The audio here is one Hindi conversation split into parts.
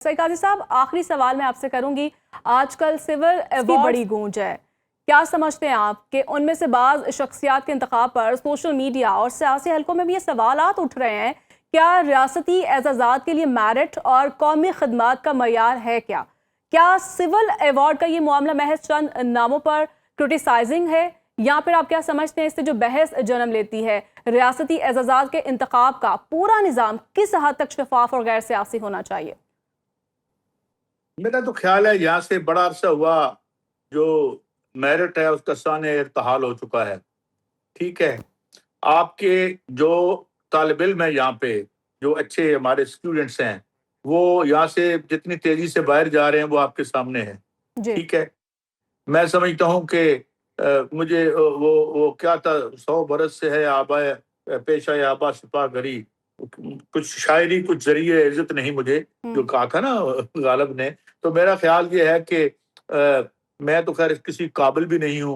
सही काजी साहब, आखिरी सवाल मैं आपसे करूंगी। आजकल सिविल अवार्ड बड़ी गूंज है, क्या समझते हैं आप कि उनमें से बाज शख्सियात के इंतखाब पर सोशल मीडिया और सियासी हलकों में भी ये सवालात उठ रहे हैं, क्या रियासती एजाज़ात के लिए मेरिट और कौमी खदमात का मयार है? क्या सिविल अवार्ड का ये मामला महज चंद नामों पर क्रिटिसाइजिंग है, या फिर आप क्या समझते हैं इससे जो बहस जन्म लेती है रियासती एजाज़ात के इंतखाब का पूरा निज़ाम किस हद तक शफाफ और गैर सियासी होना चाहिए? मेरा तो ख्याल है यहाँ से बड़ा अरसा हुआ जो मेरिट है उसका साने इर्तहाल हो चुका है। ठीक है, आपके जो तालिब इल्म है यहाँ पे, जो अच्छे हमारे स्टूडेंट्स हैं, वो यहाँ से जितनी तेजी से बाहर जा रहे हैं वो आपके सामने है। जी। ठीक है, मैं समझता हूँ कि मुझे वो क्या था, 100 बरस से है आबा पेशा आबा सिपा गरी, कुछ शायरी कुछ जरिए इज्जत नहीं मुझे, जो कहा था ना गालिब ने। तो मेरा ख्याल ये है कि मैं तो खैर किसी काबिल भी नहीं हूँ,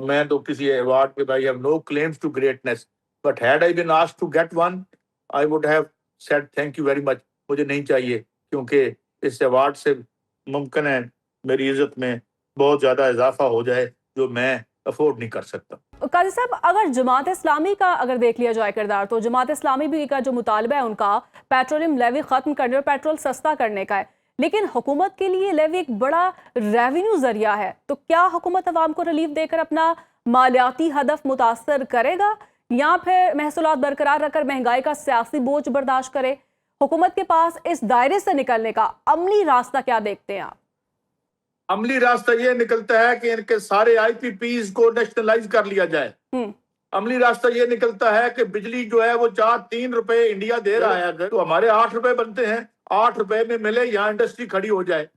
मैं तो किसी अवार्ड के, I have no claims to greatness, but had I been asked to get one I would have said thank you very much. मुझे नहीं चाहिए, क्योंकि इस अवार्ड से मुमकिन है मेरी इज्जत में बहुत ज्यादा इजाफा हो जाए जो मैं अफोर्ड नहीं कर सकता। काजी साहब, अगर जमात इस्लामी का अगर देख लिया जाए किरदार, तो जमात इस्लामी भी का जो मुतालबा है उनका पेट्रोलियम लेवी खत्म करने और पेट्रोल सस्ता करने का है, लेकिन हुकूमत के लिए लेवी एक बड़ा रेवेन्यू जरिया है। तो क्या हुकूमत अवाम को रिलीफ देकर अपना मालियाती हदफ मुतासर करेगा, या फिर महसूलात बरकरार रखकर महंगाई का सियासी बोझ बर्दाश्त करे? हुकूमत के पास इस दायरे से निकलने का अमली रास्ता क्या देखते हैं आप? अमली रास्ता ये निकलता है कि इनके सारे आईपीपीज को नेशनलाइज कर लिया जाए। अमली रास्ता ये निकलता है कि बिजली जो है वो 3 रुपए इंडिया दे रहा है, तो हमारे 8 रुपए बनते हैं, 8 रुपए में मिले, यहाँ इंडस्ट्री खड़ी हो जाए।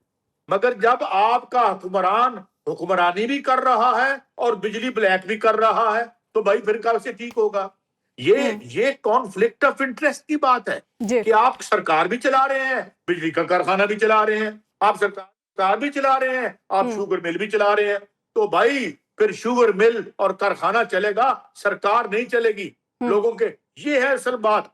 मगर जब आपका हुक्मरान हुक्मरानी भी कर रहा है और बिजली ब्लैक भी कर रहा है, तो भाई फिर कैसे ठीक होगा? ये कॉन्फ्लिक्ट ऑफ इंटरेस्ट की बात है कि आप सरकार भी चला रहे हैं, बिजली का कारखाना भी चला रहे हैं, आप सरकार भी चला रहे हैं, आप शुगर मिल भी चला रहे हैं। तो भाई फिर शुगर मिल और कारखाना चलेगा, सरकार नहीं चलेगी लोगों के। ये है असल बात।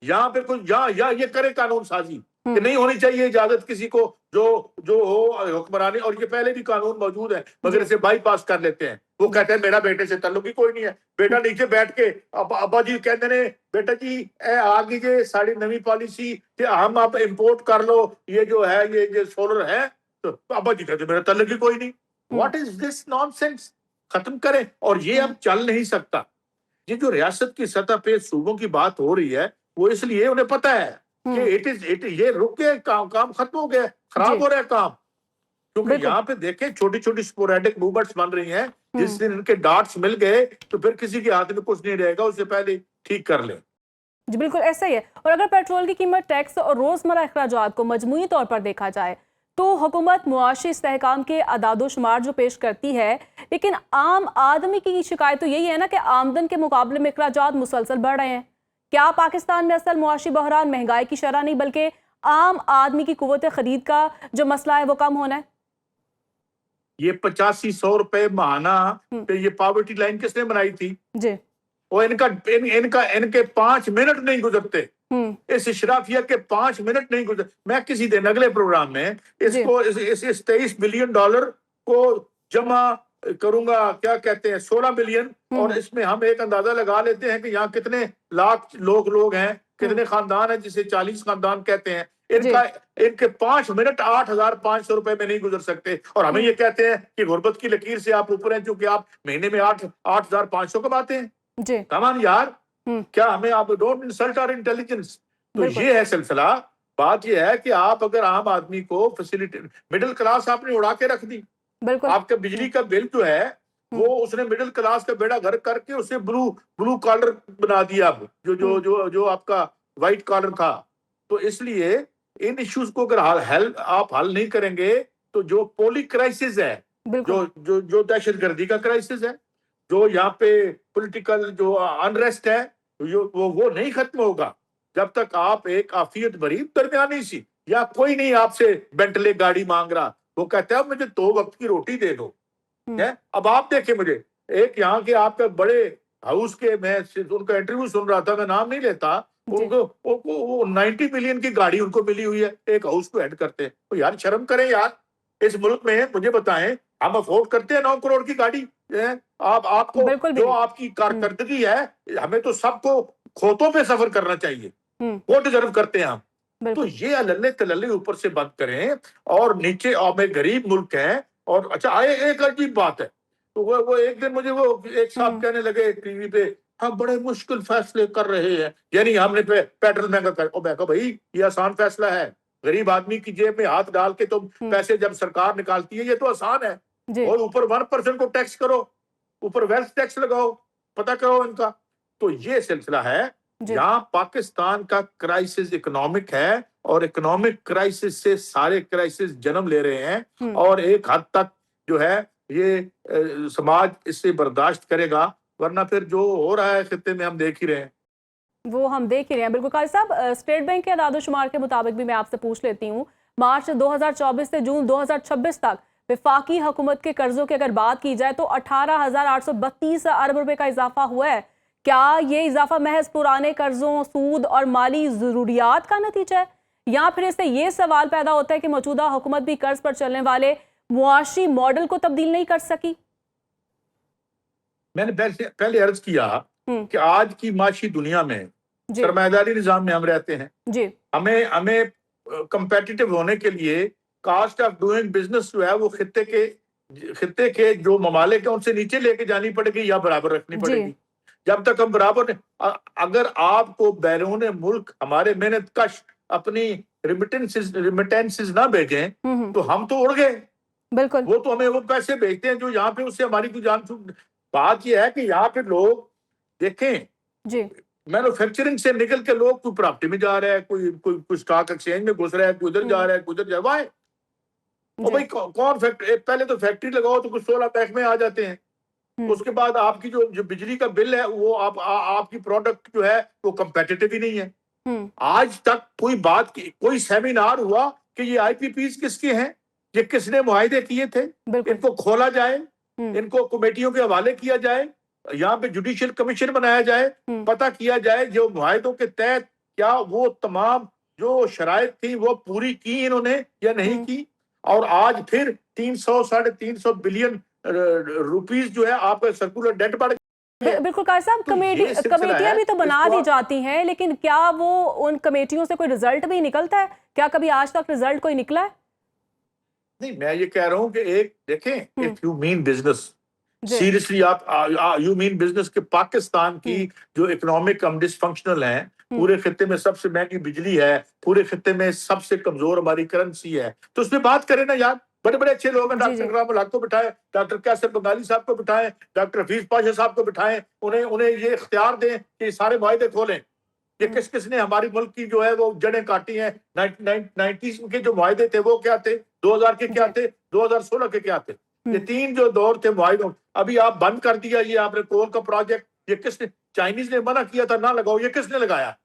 यहाँ पे कुछ या ये करे कानून साजी कि नहीं होनी चाहिए इजाजत किसी को जो जो हो हुक्मरानी, और ये पहले भी कानून मौजूद है, मगर इसे बाईपास कर लेते हैं। वो कहते हैं मेरा बेटे से ताल्लुक ही कोई नहीं है। बेटा नीचे बैठ के अब्बा जी कहते ने बेटा जी आ गई साड़ी नवी पॉलिसी कि हम आप इंपोर्ट कर लो, ये जो है ये सोलर है, तो अब्बा जी कहते मेरा ताल्लुक ही कोई नहीं। What is this nonsense? खत्म करें। और ये अब चल नहीं सकता। ये जो रियासत की सतह पे सूबों की बात हो रही है, वो इसलिए उन्हें पता है कि इट ये रुक गया, काम खत्म हो गया, खराब हो रहा है काम। क्योंकि यहाँ पे देखें छोटी छोटी स्पोरेडिक मूवमेंट्स बन रही हैं, जिस दिन इनके डार्ट्स मिल गए तो फिर किसी के हाथ में कुछ नहीं रहेगा, उससे पहले ठीक कर ले। जी बिल्कुल ऐसा ही है। और अगर पेट्रोल की कीमत, टैक्स और रोजमर्रा अखराजात को मजमूई तौर पर देखा जाए, तो हुकूमत मुआशी इस्तेहकाम के अदादोशुमार जो पेश करती है, लेकिन आम आदमी की शिकायत तो यही है ना कि आमदन के मुकाबले में अखराजात मुसलसल बढ़ रहे हैं। क्या पाकिस्तान में असल मुआशी बहरान महंगाई की शरह नहीं, बल्कि आम आदमी की कुव्वत खरीद का जो मसला है वो कम होना है? ये 85-100 रुपए महाना पे ये पॉवर्टी लाइन किसने बनाई थी? जी। और इनके 5 मिनट नहीं गुजरते, इस इशराफिया के 5 मिनट नहीं गुजर। मैं किसी दिन अगले प्रोग्राम में इसको इस 23 बिलियन डॉलर को जमा करूंगा, क्या कहते हैं 16 बिलियन, और इसमें हम एक अंदाजा लगा लेते हैं कि यहाँ कितने लाख लोग हैं, कितने खानदान हैं, जिसे 40 खानदान कहते हैं। इनके 5 मिनट 8,500 रुपए में नहीं गुजर सकते, और हमें ये कहते हैं कि गुर्बत की लकीर से आप ऊपर हैं क्योंकि आप महीने में 8,500 कमाते हैं। कमान यार, क्या हमें आप डोंट इंसल्ट आवर इंटेलिजेंस। तो ये है सिलसिला। बात ये है कि आप अगर आम आदमी को फैसिलिटी, मिडिल क्लास आपने उड़ा के रख दी। आपका बिजली का बिल जो है वो उसने मिडिल क्लास का बेड़ा गर्क करके उसे ब्लू कॉलर बना दिया, जो आपका व्हाइट कॉलर था। तो इसलिए इन इश्यूज को अगर आप हल नहीं करेंगे तो जो पोलिक क्राइसिस है, जो दहशतगर्दी का क्राइसिस है, जो यहाँ पे पॉलिटिकल जो अनरेस्ट है, वो नहीं खत्म होगा जब तक आप एक आफियत भरी दरमियानी सी, या कोई नहीं आपसे बेंटले गाड़ी मांग रहा, वो कहता है मुझे 2 वक्त की रोटी दे दो। अब आप देखें, मुझे एक यहाँ के आपके बड़े हाउस के, मैं उनका इंटरव्यू सुन रहा था, मैं नाम नहीं लेता, जी। वो 90 मिलियन की गाड़ी उनको मिली हुई है, एक हाउस को हेड करते हैं। तो यार शर्म करें यार, इस मुल्क में मुझे बताएं, हम अफोर्ड करते हैं 9 करोड़ की गाड़ी? आपको बिल्कुल भी जो नहीं। आपकी कारकर्दगी है, हमें तो सबको खोतों पे सफर करना चाहिए, हुँ, वो डिजर्व करते हैं हम। तो बिल्कुल। ये अल्ले तल्ले ऊपर से बंद करें, और नीचे और में गरीब मुल्क है। और अच्छा, एक अजीब बात है, तो वो एक दिन मुझे वो एक साहब हुँ, कहने लगे टीवी पे, हम बड़े मुश्किल फैसले कर रहे हैं, यानी हमने पेट्रोल महंगा कर। मैं कहा भाई, ये आसान फैसला है, गरीब आदमी की जेब में हाथ डाल के तुम हुँ, पैसे जब सरकार निकालती है, ये तो आसान है। जी, और ऊपर 1% को टैक्स करो, ऊपर वेल्थ टैक्स लगाओ, पता करो इनका। तो ये सिलसिला है। जी। यहाँ पाकिस्तान का क्राइसिस इकोनॉमिक है, और इकोनॉमिक क्राइसिस से सारे क्राइसिस जन्म ले रहे हैं। हुँ। और एक हद तक जो है ये समाज इससे बर्दाश्त करेगा, वरना फिर जो हो रहा है खित्ते में हम देख ही रहे हैं। वो हम देख ही रहे हैं। बिल्कुल काजी साहब, स्टेट बैंक के आदाद-ओ-शुमार के मुताबिक भी मैं आपसे पूछ लेती हूँ, मार्च 2024 से जून 2026 तक वफाकी हुकूमत के कर्जों की अगर बात की जाए तो 18,832 अरब रुपए का इजाफा हुआ है। क्या ये इजाफा महज पुराने कर्जों, सूद और माली ज़रूरियात का नतीजा है? या फिर इससे ये सवाल पैदा होता है कि मौजूदा हुकूमत भी कर्ज पर चलने वाले मुआशी मॉडल को तब्दील नहीं कर सकी? मैंने पहले अर्ज किया हुँ, कि आज की माशी दुनिया में जी, सरमायादारी निजाम में हम रहते हैं। जी, हमें हमें कंपेटिटिव होने के लिए कॉस्ट ऑफ डूइंग बिजनेस जो है वो खित्ते के जो ममालिक है उनसे नीचे लेके जानी पड़ेगी या बराबर रखनी जी। पड़ेगी। जब तक हम बराबर अगर आपको बैरून मुल्क हमारे मेहनत कश अपनी रिमिटेंसेस ना भेजें, हुँ, हुँ, तो हम तो उड़ गए। बिल्कुल। वो तो हमें वो पैसे भेजते हैं जो यहाँ पे, उससे हमारी कोई जान छूट। बात ये है कि यहाँ पे लोग देखें, जी, मैन्युफैक्चरिंग से निकल के लोग कोई प्रॉपर्टी में जा रहा है, कोई स्टॉक एक्सचेंज में घुस रहा है, कोई उधर जा हुँ, रहा है, कोई उधर जा रहा है। और जी, भाई कौन फैक्ट्री, पहले तो फैक्ट्री लगाओ तो कुछ 16 पैक में आ जाते हैं। हुँ, उसके बाद आपकी जो बिजली का बिल है, वो आपकी प्रोडक्ट जो है वो कंपेटिटिव ही नहीं है। हुँ, आज तक कोई सेमिनार हुआ कि ये आईपीपीज किसके हैं, ये किसने मुआहिदे किए थे, बिल्कुल। इनको खोला जाए, हुँ, इनको कमेटियों के हवाले किया जाए, यहाँ पे जुडिशियल कमीशन बनाया जाए, हुँ, पता किया जाए जो मुआहिदों के तहत क्या वो तमाम जो शराइत थी वो पूरी की इन्होंने या नहीं हुँ। की। और आज फिर 300 साढ़े 300 बिलियन रुपीस जो है आपका सर्कुलर डेट बढ़ गया है। बिल्कुल काजी साहब, तो ये सिलसिला कमेटियाँ है, भी तो बना इसको दी जाती हैं, लेकिन क्या वो उन कमेटियों से कोई रिजल्ट भी निकलता है? क्या कभी आज तक रिजल्ट कोई निकला है? नहीं, मैं ये कह रहा हूं कि एक देखें, हुँ, if you mean business ji, seriously, आप यू मीन बिजनेस के पाकिस्तान की हुँ, जो इकोनॉमिक हम डिसफंक्शनल है, हुँ, पूरे खत्ते में सबसे महंगी बिजली है, पूरे खत्ते में सबसे कमजोर हमारी करेंसी है, तो उसमें बात करें ना यार। बड़े बड़े अच्छे लोग हैं, जी, डॉक्टर जी, कलाम हक को बिठाएं, डॉक्टर कैसर बंगाली साहब को बिठाएं, डॉक्टर हफीज पाशा साहब को बिठाएं, उन्हें उन्हें ये इख्तियार दें कि सारे मायदे खोलें। ये हुँ, किसने हमारी मुल्क की जो है वो जड़ें काटी हैं। 90s के जो मुआहदे थे वो क्या थे, 2000 के क्या जी, थे, 2016 के क्या थे। ये हुँ, तीन जो दौर थे मुआहदों, अभी आप बंद कर दिया ये आपने कोल का प्रोजेक्ट। ये किसने, चाइनीज ने मना किया था ना लगाओ, ये किसने लगाया?